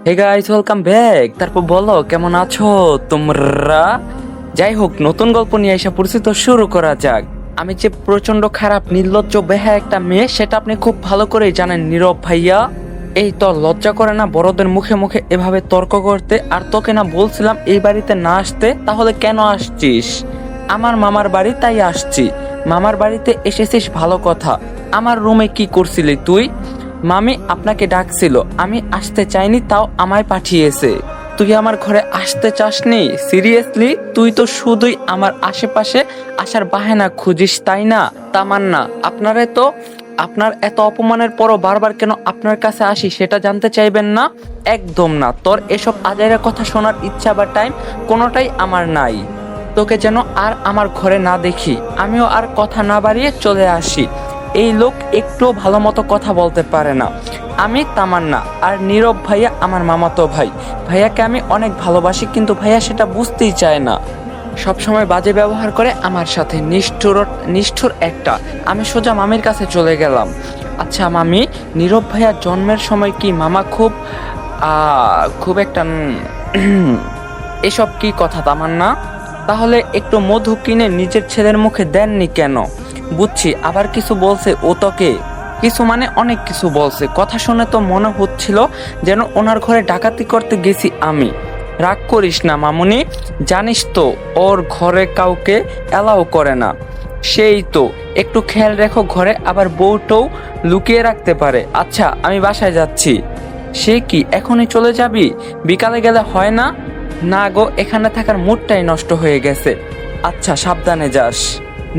Hey guys, welcome back. তারপর বলো কেমন আছো তোমরা। যাই হোক, নতুন গল্প নিয়ে এসে পরিচিত শুরু করা যাক। আমি যে প্রচন্ড খারাপ নির্লজ্জ বেহা একটা মেয়ে, সেটা আপনি খুব ভালো করেই জানেন নীরব ভাইয়া। এই তো লজ্জা করে না বড়দের মুখে মুখে এভাবে তর্ক করতে? আর তোকে না বলছিলাম এই বাড়িতে না আসতে, তাহলে কেন আসছিস? আমার মামার বাড়ি তাই আসছি। মামার বাড়িতে এসেছিস ভালো কথা, আমার রুমে কি করছিলি তুই? মামি আপনাকে ডাকছিল, আমি আসতে চাইনি, তাও আমায় পাঠিয়েছে। তুই আমার ঘরে আসতে চাসনি? সিরিয়াসলি? তুই তো শুধুই আমার আশেপাশে আসার বাহানা খুঁজিস, তাই না? তামান্না, আপনার এত অপমানের পরও বারবার কেন আপনার কাছে আসি সেটা জানতে চাইবেন না? একদম না, তোর এসব আজাইরা কথা শোনার ইচ্ছা বা টাইম কোনোটাই আমার নাই। তোকে যেন আর আমার ঘরে না দেখি। আমিও আর কথা না বাড়িয়ে চলে আসি। এই লোক একটু ভালো মতো কথা বলতে পারে না। আমি তামান্না, আর নীরব ভাইয়া আমার মামাতো ভাই। ভাইয়াকে আমি অনেক ভালোবাসি, কিন্তু ভাইয়া সেটা বুঝতেই চায় না। সবসময় বাজে ব্যবহার করে আমার সাথে, নিষ্ঠুর একটা। আমি সোজা মামির কাছে চলে গেলাম। আচ্ছা মামি, নীরব ভাইয়ার জন্মের সময় কি মামা খুব একটা এসব কি কথা তামান্না? তাহলে একটু মধু কিনে নিজের ছেলের মুখে দেননি কেন? বুঝছি, আবার কিছু বলছে ও তোকে? কিছু মানে অনেক কিছু বলছে। কথা শুনে তো মনে হচ্ছিল যেন ওনার ঘরে ডাকাতি করতে গেছি আমি। রাগ করিস না মামুনি, জানিস তো ওর ঘরে কাউকে অ্যালাউ করে না। সেই তো, একটু খেয়াল রেখো ঘরে, আবার বউটাও লুকিয়ে রাখতে পারে। আচ্ছা আমি বাসায় যাচ্ছি। সে কি, এখনই চলে যাবি? বিকালে গেলে হয় না? না গো, এখানে থাকার মুডটাই নষ্ট হয়ে গেছে। আচ্ছা সাবধানে যাস।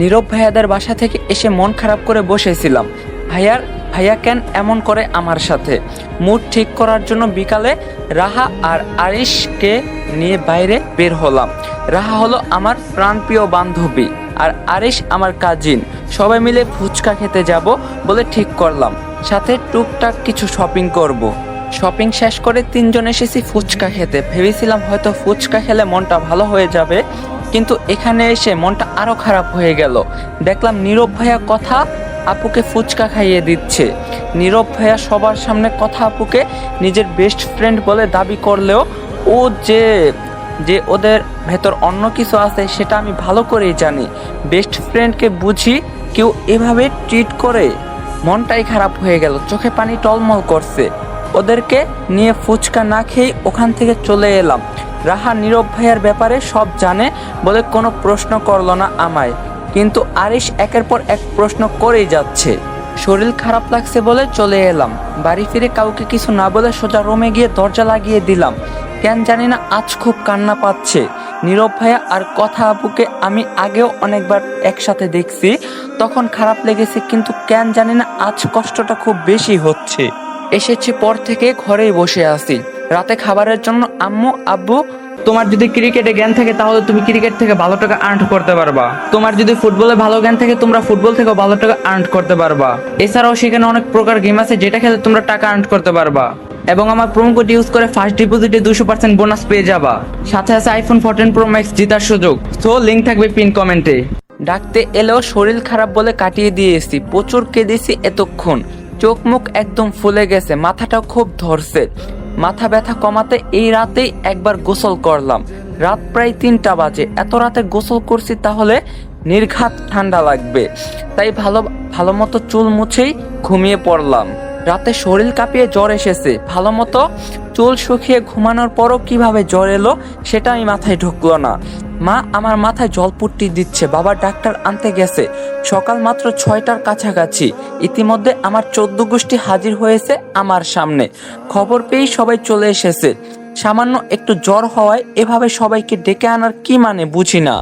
নীরব ভাইয়াদের বাসা থেকে এসে মন খারাপ করে বসেছিলাম। ভাইয়া কেন এমন করে আমার সাথে? মুড ঠিক করার জন্য বিকালে রাহা আর আরিশকে নিয়ে বাইরে বের হলাম। রাহা হলো আমার প্রাণপ্রিয় বান্ধবী, আর আরিশ আমার কাজিন। সবাই মিলে ফুচকা খেতে যাব বলে ঠিক করলাম, সাথে টুকটাক কিছু শপিং করব। শপিং শেষ করে তিনজন এসেছি ফুচকা খেতে। ভেবেছিলাম হয়তো ফুচকা খেলে মনটা ভালো হয়ে যাবে, কিন্তু এখানে এসে মনটা আরো খারাপ হয়ে গেল। দেখলাম নীরব ভাইয়া কথা আপুকে ফুচকা খাইয়ে দিচ্ছে। নীরব ভাইয়া সবার সামনে কথা আপুকে নিজের বেস্ট ফ্রেন্ড বলে দাবি করলেও ও যে যে ওদের ভেতর অন্য কিছু আছে সেটা আমি ভালো করেই জানি। বেস্ট ফ্রেন্ডকে বুঝি কেউ এভাবে ট্রিট করে? মনটাই খারাপ হয়ে গেল, চোখে পানি টলমল করছে। ওদেরকে নিয়ে ফুচকা না খেয়ে ওখান থেকে চলে এলাম। রাহা নীরব ভাইয়ার ব্যাপারে সব জানে বলে কোনো প্রশ্ন করলো না আমায়, কিন্তু আরিশ একের পর এক প্রশ্ন করেই যাচ্ছে। শরীর খারাপ লাগছে বলে চলে এলাম। বাড়ি ফিরে কাউকে কিছু না বলে সোজা রুমে গিয়ে দরজা লাগিয়ে দিলাম। কেন জানি না আজ খুব কান্না পাচ্ছে। নীরব ভাইয়া আর কথা আপুকে আমি আগেও অনেকবার একসাথে দেখছি, তখন খারাপ লেগেছে, কিন্তু কেন জানি না আজ কষ্টটা খুব বেশি হচ্ছে। এসেছি পর থেকে ঘরেই বসে আছি। রাতে খাবারের জন্য আম্মু আব্বু, তোমার যদি ক্রিকেটে জ্ঞান থাকে তাহলে তুমি ক্রিকেট থেকে ভালো টাকা আর্ন করতে পারবা। তোমার যদি ফুটবলে ভালো জ্ঞান থাকে তোমরা ফুটবল থেকে ভালো টাকা আর্ন করতে পারবা। এছাড়াও সেখানে অনেক প্রকার গেম আছে যেটা খেলে তোমরা টাকা আর্ন করতে পারবা। এবং আমার প্রোমো কোড ইউজ করে ফার্স্ট ডিপোজিটে 200% বোনাস পেয়ে যাবা। সাথে আছে আইফোন 14 প্রো ম্যাক্স জেতার সুযোগ। সো লিংক থাকবে পিন কমেন্টে। ডাকতে এলেও শরীর খারাপ বলে কাটিয়ে দিয়েছি। প্রচুর কেঁদেছি এতক্ষণ, চোখ মুখ একদম ফুলে গেছে, মাথাটাও খুব ধরছে। মাথা ব্যথা কমাতে এই রাতেই একবার গোসল করলাম। রাত প্রায় 3টা বাজে। এত রাতে গোসল করছি তাহলে নির্ঘাত ঠান্ডা লাগবে, তাই ভালো মতো চুল মুছেই ঘুমিয়ে পড়লাম। রাতে শরীর কাঁপিয়ে জ্বর এসেছে। ভালো মতো চুল শুকিয়ে ঘুমানোর পরও কিভাবে জ্বর এলো সেটা আমি মাথায় ঢুকলো না। মা আমার মাথায় জলপুট্টি দিচ্ছে, বাবা ডাক্তার আনতে গেছে। সকাল মাত্র 6টার কাছাকাছি। ইতিমধ্যে আমার 14 গোষ্ঠী হাজির হয়েছে আমার সামনে। খবর পেয়েই সবাই চলে এসেছে। সামান্য একটু জ্বর হওয়ায় এভাবে সবাইকে ডেকে আনার কি মানে বুঝি না।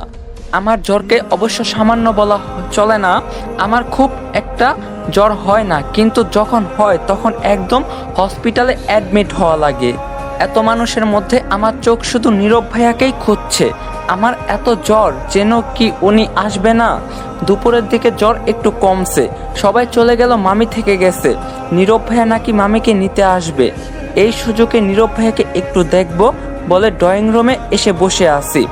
আমার জ্বরকে অবশ্য সামান্য বলা চলে না। আমার খুব একটা জ্বর হয় না, কিন্তু যখন হয় তখন একদম হসপিটালে অ্যাডমিট হওয়া লাগে। এত মানুষের মধ্যে আমার চোখ শুধু নীরব ভাইয়াকেই খুঁজছে। আমার এত জ্বর, যেন কি উনি আসবে না। দুপুরের দিকে জ্বর একটু কমছে। সবাই চলে গেল, মামি থেকে গেছে। নীরব ভাইয়া নাকি মামিকে নিতে আসবে। এই সুযোগে নীরব ভাইয়াকে একটু দেখব বলে ড্রয়িং রুমে এসে বসে আছি।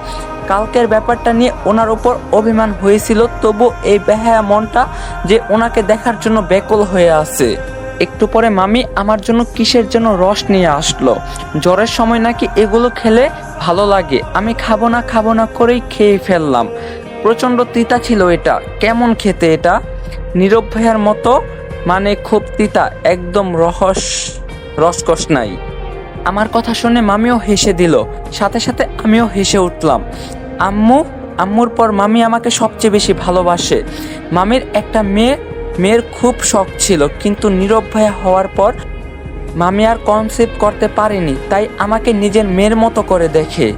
কালকের ব্যাপারটা নিয়ে ওনার উপর অভিমান হয়েছিল, তবু এই বেহায়া মনটা যে ওনাকে দেখার জন্য ব্যাকুল হয়ে আছে। একটু পরে মামি আমার জন্য কিসের জন্য রস নিয়ে আসলো। জ্বরের সময় নাকি এগুলো খেলে ভালো লাগে। আমি খাবো না করেই খেয়ে ফেললাম। প্রচণ্ড তিতা ছিল এটা। কেমন খেতে এটা? নীরব ভাইয়ার মতো, মানে খুব তিতা, একদম রসকস নাই। আমার কথা শুনে মামিও হেসে দিল, সাথে সাথে আমিও হেসে উঠলাম। আম্মুর পর মামি আমাকে সবচেয়ে বেশি ভালোবাসে। মামির একটা মেয়ের খুব শখ ছিল, কিন্তু নীরব ভাইয়া হওয়ার পর মামি আর কনসেপ্ট করতে পারেনি, তাই আমাকে নিজের মেয়ের মতো করে দেখে।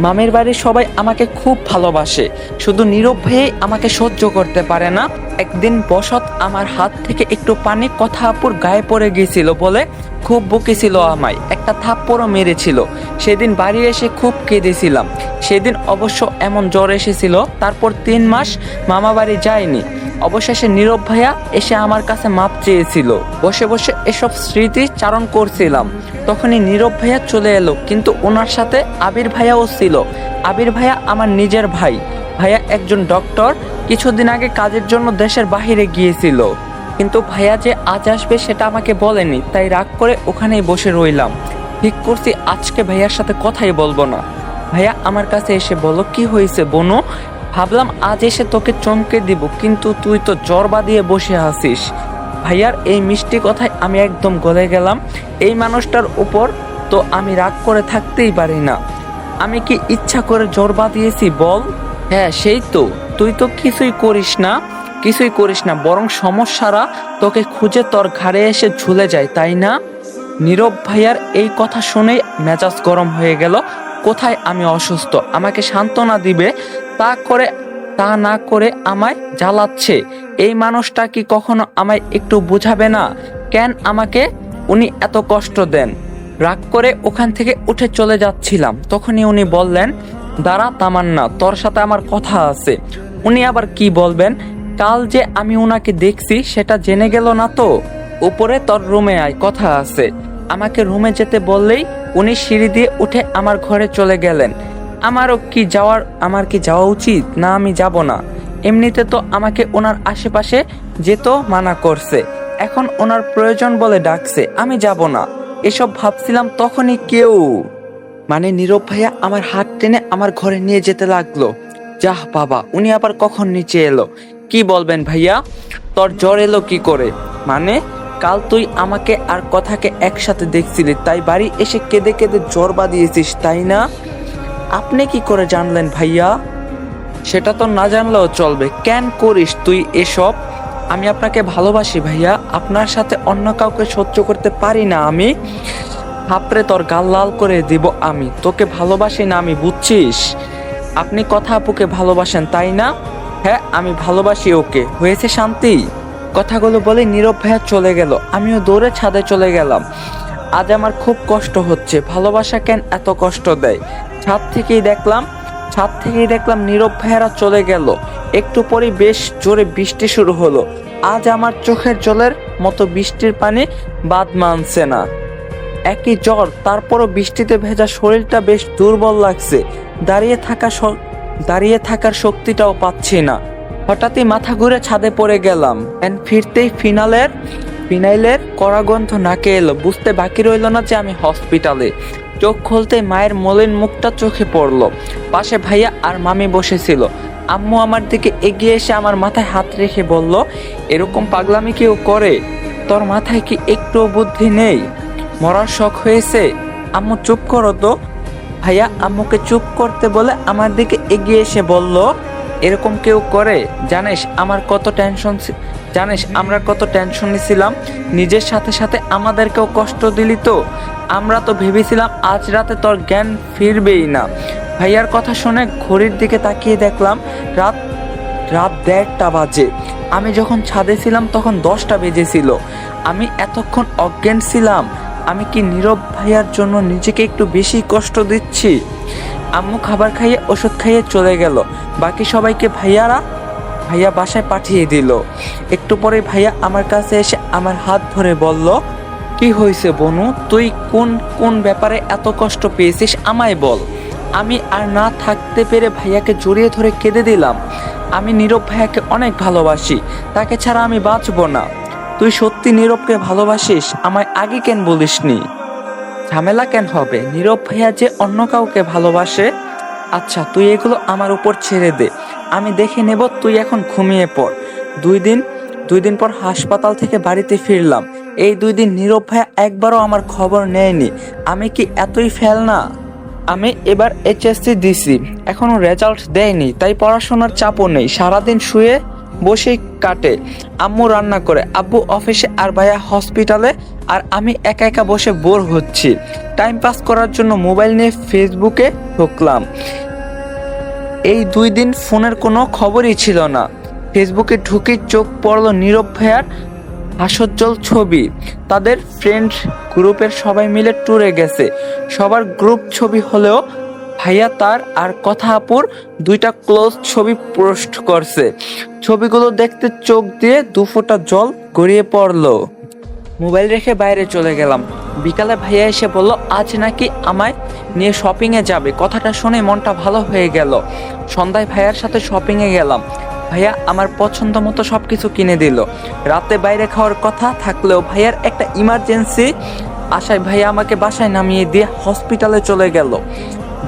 মামির বাড়ির সবাই আমাকে খুব ভালোবাসে, শুধু নীরব ভাইয়াই আমাকে সহ্য করতে পারে না। একদিন বসত আমার হাত থেকে একটু পানি কথা আপুর গায়ে পড়ে গিয়েছিল বলে খুব বকেছিল আমায়, একটা থাপ্পড়ও মেরেছিল। সেদিন বাড়ি এসে খুব কেঁদেছিলাম। সেদিন অবশ্য এমন জ্বর এসেছিল, তারপর 3 মাস মামা বাড়ি যায়নি। অবশেষে নীরব ভাইয়া এসে আমার কাছে মাপ চেয়েছিল। বসে বসে এসব স্মৃতি চারণ করছিলাম, তখনই নীরব ভাইয়া চলে এলো, কিন্তু ওনার সাথে আবির ভাইয়াও ছিল। আবির ভাইয়া আমার নিজের ভাই। ভাইয়া একজন ডক্টর, কিছুদিন আগে কাজের জন্য দেশের বাহিরে গিয়েছিল, কিন্তু ভাইয়া যে আজ আসবে সেটা আমাকে বলেনি, তাই রাগ করে ওখানেই বসে রইলাম। ঠিক করছি আজকে ভাইয়ার সাথে কথাই বলবো না। ভাইয়া আমার কাছে এসে বলল, কি হয়েছে বনু? ভাবলাম আজ এসে তোকে চমকে দিব, কিন্তু তুই তো জ্বর বাঁধিয়ে বসে আছিস। ভাইয়ার এই মিষ্টি কথায় আমি একদম গলে গেলাম। এই মানুষটার উপর তো আমি রাগ করে থাকতেই পারি না। আমি কি ইচ্ছা করে জ্বর বাঁধিয়েছি বল? হ্যাঁ সেই তো। তুই তো কিছুই করিস না, বরং সমস্যারা তোকে খুঁজে তোর ঘাড়ে এসে ঝুলে যায়, তাই না? নীরব ভাইয়ার এই কথা শুনেই মেজাজ গরম হয়ে গেল। কোথায় আমি অসুস্থ, আমাকে সান্ত্বনা দিবে, তা না করে আমায় জ্বালাচ্ছে। এই মানুষটা কি কখনো আমায় একটু বুঝাবে না? কেন আমাকে উনি এত কষ্ট দেন? রাগ করে ওখান থেকে উঠে চলে যাচ্ছিলাম, তখনই উনি বললেন, দাঁড়া তামান্না, তোর সাথে আমার কথা আছে। উনি আবার কি বলবেন? কাল যে আমি উনাকে দেখছি সেটা জেনে গেল না তো? উপরে তোর রুমে আয়, কথা আছে। আমাকে রুমে যেতে বললেই উনি সিঁড়ি দিয়ে উঠে আমার ঘরে চলে গেলেন। আমার কি যাওয়া উচিত? না, আমি যাব না। এমনিতে তো আমাকে ওনার আশেপাশে যেতে মানা করছে, এখন ওনার প্রয়োজন বলে ডাকছে, আমি যাব না। এসব ভাবছিলাম, তখনই মানে নীরব ভাইয়া আমার হাত টেনে আমার ঘরে নিয়ে যেতে লাগলো। যাহ বাবা, উনি আবার কখন নিচে এলো? কি বলবেন ভাইয়া? তোর জ্বর এলো কি করে? মানে কাল তুই আমাকে আর কথাকে একসাথে দেখছিলি, তাই বাড়ি এসে কেঁদে কেঁদে জ্বর বাঁধিয়েছিস, তাই না? আপনি কি করে জানলেন ভাইয়া? সেটা তো না জানলেও চলবে। কেন করিস তুই এসব? আমি আপনাকে ভালোবাসি ভাইয়া, আপনার সাথে অন্য কাউকে সহ্য করতে পারি না আমি। থাপড়ে তোর গাল লাল করে দিব আমি। তোকে ভালোবাসি না আমি, বুঝছিস? আপনি কথা আপুকে ভালোবাসেন তাই না? হ্যাঁ আমি ভালোবাসি ওকে। হয়েছে শান্তি? কথাগুলো বলে নীরব ভাইয়া চলে গেল। আমিও দৌড়ে ছাদে চলে গেলাম। আজ আমার খুব কষ্ট হচ্ছে। ভালোবাসা কেন এত কষ্ট দেয়? ছাদ থেকেই দেখলাম নীরব ভাইয়ারা চলে গেল। একটু পরে বেশ জোরে বৃষ্টি শুরু হলো। আজ আমার চোখের জলের মতো বৃষ্টির পানি বাদ মানছে না। একই জ্বর, তারপরও বৃষ্টিতে ভেজা শরীরটা বেশ দুর্বল লাগছে। দাঁড়িয়ে থাকার শক্তিটাও পাচ্ছি না। হঠাৎই মাথা ঘুরে ছাদে পড়ে গেলাম। ফিরতেই ফিনাইলের কড়া গন্ধ নাকে এলো। বুঝতে বাকি রইল না যে আমি হসপিটালে। চোখ খুলতে মায়ের মলিন মুখটা চোখে পড়লো। পাশে ভাইয়া আর মামি বসেছিল। আম্মু আমার দিকে এগিয়ে এসে আমার মাথায় হাত রেখে বলল, এরকম পাগলামি কেউ করে? তোর মাথায় কি একটুও বুদ্ধি নেই? মরার শখ হয়েছে? আম্মু চুপ করো তো। ভাইয়া আম্মুকে চুপ করতে বলে আমার দিকে এগিয়ে এসে বলল, এরকম কেউ করে? জানিস আমরা কত টেনশনে ছিলাম। নিজের সাথে সাথে আমাদেরকেও কষ্ট দিলি তো। আমরা তো ভেবেছিলাম আজ রাতে তোর জ্ঞান ফিরবেই না। ভাইয়ার কথা শুনে ঘড়ির দিকে তাকিয়ে দেখলাম রাত 1:30 বাজে। আমি যখন ছাদে ছিলাম তখন 10টা বেজেছিল। আমি এতক্ষণ অজ্ঞান ছিলাম। আমি কি নীরব ভাইয়ার জন্য নিজেকে একটু বেশি কষ্ট দিচ্ছি? আম্মু খাবার খাইয়ে ওষুধ খাইয়ে চলে গেল। বাকি সবাইকে ভাইয়া বাসায় পাঠিয়ে দিল। একটু পরে ভাইয়া আমার কাছে এসে আমার হাত ধরে বলল, কি হয়েছে বনু? তুই কোন ব্যাপারে এত কষ্ট পেয়েছিস আমায় বল। আমি আর না থাকতে পেরে ভাইয়াকে জড়িয়ে ধরে কেঁদে দিলাম। আমি নীরব ভাইয়াকে অনেক ভালোবাসি, তাকে ছাড়া আমি বাঁচব না। তুই সত্যি নীরবকে ভালোবাসিস? আমায় আগে কেন বলিসনি? ঝামেলা কেন হবে? নীরব ভাইয়া যে অন্য কাউকে ভালোবাসে। আচ্ছা, তুই এগুলো আমার উপর ছেড়ে দে, আমি দেখে নেব। তুই এখন ঘুমিয়ে পড়। 2 দিন পর হাসপাতাল থেকে বাড়িতে ফিরলাম। এই 2 দিন নীরব ভাইয়া একবারও আমার খবর নেয়নি। আমি কি এতই ফেল না? আমি এবার এইচএসসি দিছি, এখনো রেজাল্ট দেয়নি, তাই পড়াশোনার চাপও নেই। সারাদিন শুয়ে বসেই কাটে। আম্মু রান্না করে, আব্বু অফিসে, আর ভাইয়া হসপিটালে, আর আমি একা একা বসে বোর হচ্ছি। টাইম পাস করার জন্য মোবাইল নিয়ে ফেসবুকে ঢুকলাম। এই 2 দিন ফোনের কোনো খবরই ছিল না। ফেসবুকে ঢুকে চোখ পড়ল নীরব ভাইয়ার হাস্যোজ্জ্বল ছবি। তাদের ফ্রেন্ড গ্রুপের সবাই মিলে ট্যুরে গেছে। সবার গ্রুপ ছবি হলেও ভাইয়া তার আর কথা আপুর 2টা ক্লোজ ছবি পোস্ট করছে। ছবিগুলো দেখতে চোখ দিয়ে 2 ফোঁটা জল গড়িয়ে পড়লো। মোবাইল রেখে বাইরে চলে গেলাম। বিকালে ভাইয়া এসে বলল আজ নাকি আমায় নিয়ে শপিংয়ে যাবে। কথাটা শুনে মনটা ভালো হয়ে গেল। সন্ধ্যায় ভাইয়ার সাথে শপিংয়ে গেলাম। ভাইয়া আমার পছন্দ মতো সব কিছু কিনে দিল। রাতে বাইরে খাওয়ার কথা থাকলেও ভাইয়ার একটা ইমার্জেন্সি আশায় ভাইয়া আমাকে বাসায় নামিয়ে দিয়ে হসপিটালে চলে গেল।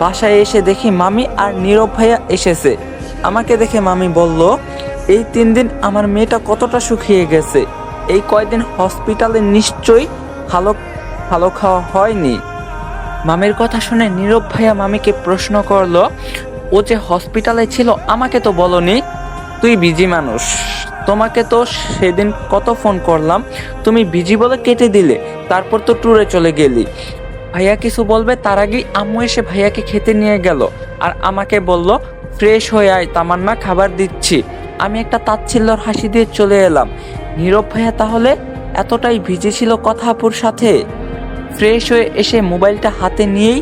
বাসায় এসে দেখি মামি আর নীরব ভাইয়া এসেছে। আমাকে দেখে মামি বলল, এই 3 দিন আমার মেয়েটা কতটা শুকিয়ে গেছে। এই কয়দিন হসপিটালে নিশ্চয়ই ভালো খাওয়া হয়নি। মামির কথা শুনে নীরব ভাইয়া মামিকে প্রশ্ন করলো, ও যে হসপিটালে ছিল আমাকে তো বলনি। তুই বিজি মানুষ, তোমাকে তো সেদিন কত ফোন করলাম, তুমি বিজি বলে কেটে দিলে। তারপর তো ট্যুরে চলে গেলি। ভাইয়া কিছু বলবে তার আগেই আম্মু এসে ভাইয়াকে খেতে নিয়ে গেল আর আমাকে বলল, ফ্রেশ হয়ে আয় তামান্না, খাবার দিচ্ছি। আমি একটা তাচ্ছিল্যর হাসি দিয়ে চলে এলাম। নীরব ভাইয়া তাহলে এতটাই ভিজে ছিল কথা আপুর সাথে? ফ্রেশ হয়ে এসে মোবাইলটা হাতে নিয়েই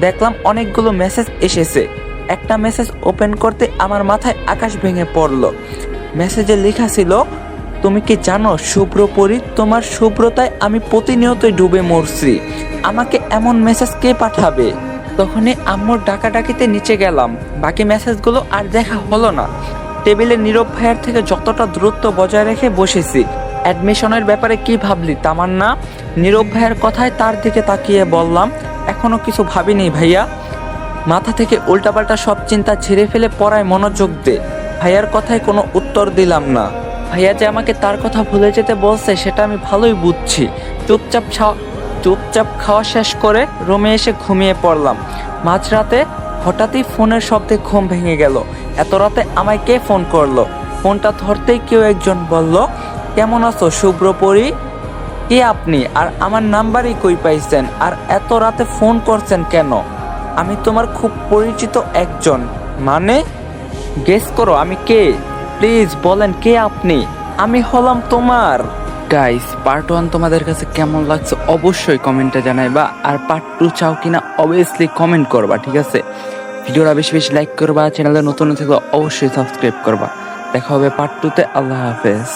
দেখলাম অনেকগুলো মেসেজ এসেছে। একটা মেসেজ ওপেন করতে আমার মাথায় আকাশ ভেঙে পড়ল। মেসেজে লেখা ছিল, তুমি কি জানো শুভ্রপরি, তোমার শুভ্রতায় আমি প্রতিনিয়তই ডুবে মরছি। আমাকে এমন মেসেজ কে পাঠাবে? তখনই আম্মুর ডাকাডাকিতে নিচে গেলাম। বাকি মেসেজগুলো আর দেখা হলো না। টেবিলে নীরব ভাইয়ার থেকে যতটা দূরত্ব বজায় রেখে বসেছি। অ্যাডমিশনের ব্যাপারে কি ভাবলি তামান্না? নীরব ভাইয়ের কথায় তার দিকে তাকিয়ে বললাম, এখনো কিছু ভাবিনি ভাইয়া। মাথা থেকে উল্টাপাল্টা সব চিন্তা ঝেড়ে ফেলে পড়ায় মনোযোগ দে। ভাইয়ার কথায় কোনো উত্তর দিলাম না। ভাইয়া যে আমাকে তার কথা ভুলে যেতে বলছে সেটা আমি ভালোই বুঝছি। চুপচাপ খাওয়া শেষ করে রুমে এসে ঘুমিয়ে পড়লাম। মাঝরাতে হঠাৎই ফোনের শব্দে ঘুম ভেঙে গেল। এত রাতে আমায় কে ফোন করলো? ফোনটা ধরতেই কেউ একজন বলল, কেমন আছো শুভ্রপরি? কে আপনি? আর আমার নাম্বারই কই পাইছেন? আর এত রাতে ফোন করছেন কেন? আমি তোমার খুব পরিচিত একজন। মানে? গেস করো আমি কে। প্লিজ বলেন কে আপনি। আমি হলাম তোমার। গাইস, পার্ট 1 তোমাদের কাছে কেমন লাগছে অবশ্যই কমেন্টে জানাইবা। আর পার্ট 2 চাও কিনা অবভিয়াসলি কমেন্ট করবা, ঠিক আছে? ভিডিওটা বেশি বেশি লাইক করবা, চ্যানেলে নতুন থাকলে অবশ্যই সাবস্ক্রাইব করবা। দেখা হবে পার্ট 2 তে। আল্লাহ হাফেজ।